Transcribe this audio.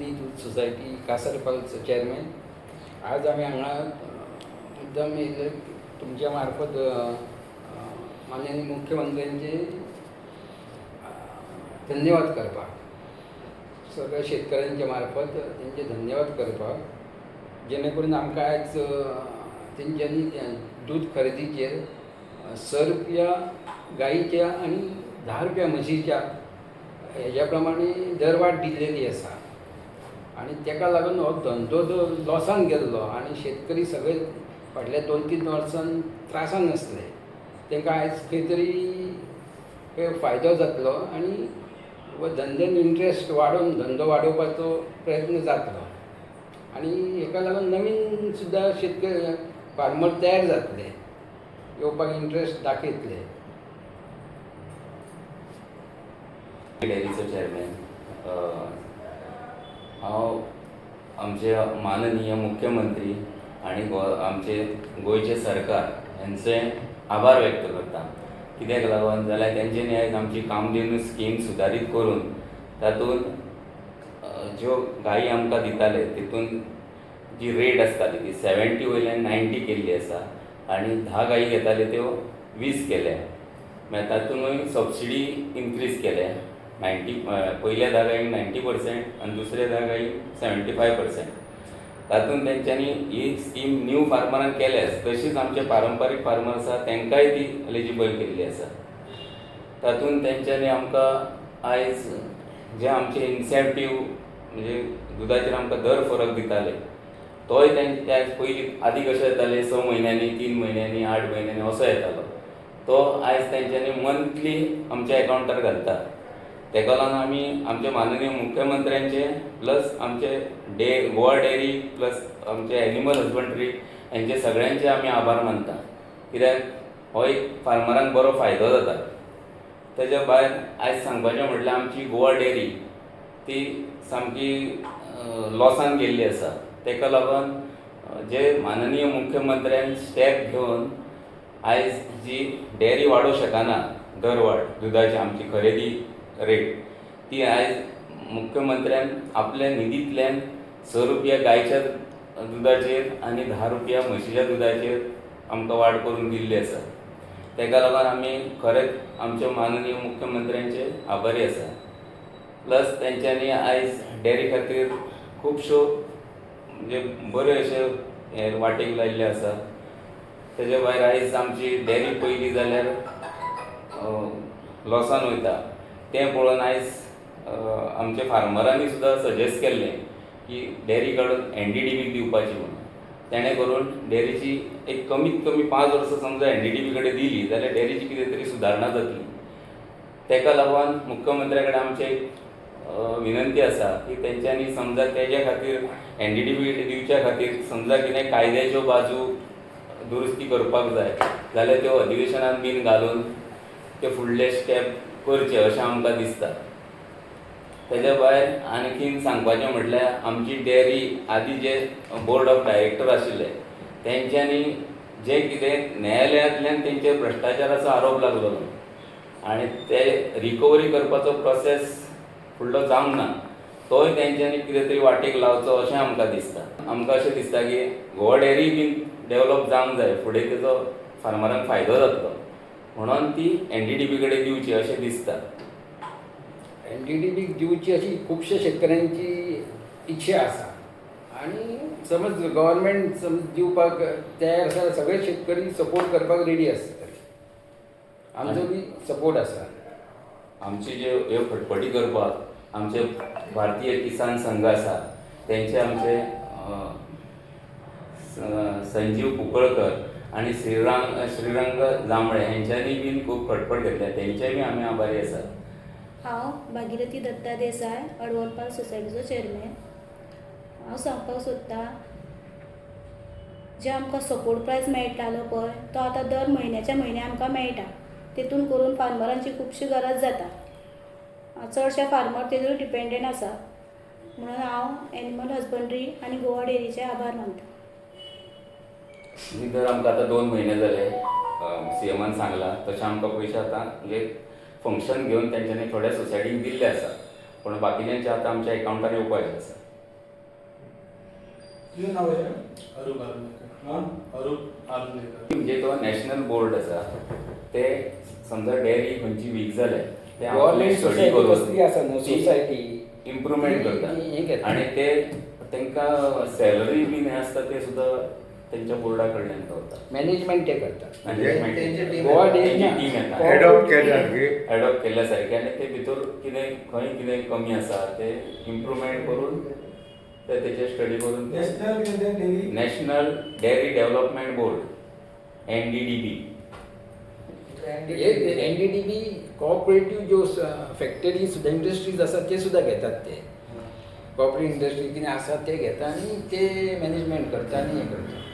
Dairy दूध society कासारपालचं chairman. आज आम्ही हांगा मुद्दाम येयले तुमच्या मार्फत माननीय मुख्यमंत्र्यांचे धन्यवाद करपाक, सगळ्या शेतकऱ्यांच्या मार्फत त्यांचे धन्यवाद करपाक, जेणे करून आमकां आयज तेंच्यांनी दूध खरेदीचेर 6 रुपया गाईच्या आणि 10 रुपया म्हशीच्या हेज्या प्रमाणे दरवाड दिल्लेली आसा. आणि ताका लागून हो धंदो जो लॉसान गेल्लो आणि शेतकरी सगळे फाटल्या 2-3 वर्सां त्रासान आसले, तांकां आयज खंय तरी फायदो जातलो आणि धंद्यान इंट्रस्ट वाडोवन धंदो वाडोवपाचो प्रयत्न जातलो. आणि हेका लागून नवीन सुद्दां शेतकरी फार्मर तयार जातले, येवपाक इंट्रस्ट दाखयतले. डेअरीचो चेअरमॅन हांव आमचे माननीय मुख्यमंत्री आणि आमचे गोंयचे सरकार यांचे आभार व्यक्त करता. कित्याक लागून जाल्यार तेंच्यांनी आयज आमची कामधेनू स्कीम सुदारीत करून तातूंत ज्यो गायी आमकां दिताले तितून जी रेट आसताली ती 70 वयल्यान 90 केल्ली आसा आनी 10 गायी घेताले त्यो 20 केल्या. मागीर तातूंतूय सबसिडी इन्क्रीज केल्या. 90 पयल्या 10 गायींक 90% आनी दुसऱ्या 10 गायींक 75%. तातूंत तेंच्यांनी ही स्कीम न्यू फार्मरांक केल्याच, तशीच आमचे पारंपारीक फार्मर आसा तांकांय ती एलिजिबल केल्ली आसा. तातूंत तेंच्यांनी आमकां आयज जे आमचे इन्सेंटीव म्हणजे दुधाचेर आमकां दर फरक दिताले तोय तेंचे आयज पयलीं आदी कशें येताले 6 म्हयन्यांनी 3 म्हयन्यांनी 8 म्हयन्यांनी असो येतालो, तो आयज तेंच्यांनी मंथली आमच्या एकावंटार घालता. तेका लागून आमी आमचे माननीय मुख्यमंत्र्यांचे प्लस आमचे गोवा डेअरी प्लस आमचे एनिमल हजबंड्री यांचे सगळ्यांचे आमी आभार मानता. कित्याक हो एक फार्मरांक बरो फायदो जाता. तेज्या भायर आयज सांगपाचें म्हटल्यार आमची गोवा डेअरी ती सामकी लॉसान गेल्ली आसा. तेका लागून जे माननीय मुख्यमंत्र्यान स्टेप घेवन आयज जी डेअरी वाडोवं शकना, दरवाड दुधाची आमची खरेदी रेट ती आयज मुख्यमंत्र्यान आपल्या निधींतल्यान 6 रुपया गायच्या दुधाचेर आनी 10 रुपया म्हशीच्या दुधाचेर आमकां वाड करून दिल्ली आसा. तेका लागून आमी खरेंच आमच्या माननीय मुख्यमंत्र्यांचे आभारी आसा. प्लस तेंच्यांनी आयज डेअरी खातीर खुबश्यो म्हणजे बऱ्यो अश्यो हे वाटेक लायिल्ले आसा. तेज्या भायर आयज आमची डेअरी पयली जाल्यार लॉसान वयता, तें पळोवन आयज आमच्या फार्मरांनी सुद्दां सजेस्ट केल्लें की डेअरी काडून NDDBक दिवपाची म्हणून. तेणें करून डेअरीची एक कमीत कमी 5 वर्सां समजा NDDB कडेन दिली जाल्यार डेअरीची कितें तरी सुदारणा जातली. तेका लागून मुख्यमंत्र्या कडेन आमची एक विनंती आसा की तेंच्यांनी समजा तेज्या खातीर NDDB दिवच्या खातीर समजा कितें कायद्याच्यो बाजू दुरुस्ती करपाक जाय जाल्यार त्यो अधिवेशनांत बीन घालून ते फुडले स्टेप करचे अशें आमकां दिसता. तेज्या भायर आणखीन सांगपाचें म्हटल्यार आमची डेअरी आदी जे बोर्ड ऑफ डायरेक्टर आशिल्ले तेंच्यांनी जे कितें न्यायालयांतल्यान तेंचेर भ्रश्टाचाराचो आरोप लागलो आनी ते रिकवरी करपाचो प्रोसेस फुडलो जावंक ना, तोय तेंच्यांनी कितें तरी वाटेक लावचो अशें आमकां दिसता. आमकां अशें दिसता की गोवा डेअरी बीन डेवलप जावंक जाय, फुडें तेजो फार्मरांक फायदो जातलो म्हणून ती NDDB कडेन दिवची अशें दिसता. NDDBक दिवची अशी खुबश्या शेतकऱ्यांची इच्छा आसा. आणि समज गव्हर्मेंट समज दिवपाक तयार आसा, सगळे शेतकरी सपोर्ट करपाक रेडी आसता. आमचो बी सपोर्ट आसा. आमची जे ह्यो फटफटी करपाक आमचे भारतीय किसान संघ आसा तेंचे आमचे संजीव कुंकळकर आणि श्रीरंग जांबळे हेंच्यांनी बीन खूब फटफट घेतल्या, तेंचेय बी आमी आभारी आसा. हांव भागीरथी दत्ता देसाय, अडवणपाल सोसायटीचो चेअरमॅन. हांव सांगपाक सोदतां जे आमकां सपोर्ट प्रायज मेळटालो पळय तो आतां दर म्हयन्याच्या म्हयन्या आमकां मेळटा. तेतून करून फार्मरांची खुबशी गरज जाता. चडशे फार्मर तेजेर डिपेंडंट आसा म्हणून हांव एनिमल हजबंड्री आनी गोवा डेअरीचे आभार मानता. तर आमकां आतां 2 म्हयने जाले CMन सांगलां तशें आमकां पयशे आतां म्हणजे फंक्शन घेवन तेंच्यांनी थोड्या सोसायटीक दिल्ले आसा, पूण बाकीच्यांचे आतां आमच्या एकावंटार येवपाचे आसा. तुझं नाव आहे अरूप आरुलेकर. हां अरूप आरुलेकर. म्हणजे तो नॅशनल बोर्ड आसा ते समजा डेअरी खंयची वीक जाले ते गव्हर्नमेंट स्टडी सोसायटी करून कसली आसा न्हू सोसायटी इम्प्रुवमेंट हे करता घेता. आणि ते तांकां सॅलरी बी हें आसता ते सुद्दां तेंच्या बोर्डा कडल्यान गावता. मॅनेजमेंट ते करतात मॅनेजमेंट गोवा डे टीम येता एडॉप्ट केल्या सारखी एडॉप्ट केल्या सारखे आणि ते भितर कितें खंय कितें कमी आसा ते इम्प्रुवमेंट करून ते तेचे स्टडी करून ते national dairy national dairy development board NDDB NDDB cooperative ज्यो फॅक्टरी सुद्धा इंडस्ट्रीज आसात ते सुद्धा घेतात ते कोऑपरेटिव्ह इंडस्ट्री कितें आसा ते घेता आनी ते मॅनेजमेंट करता आनी हें करता.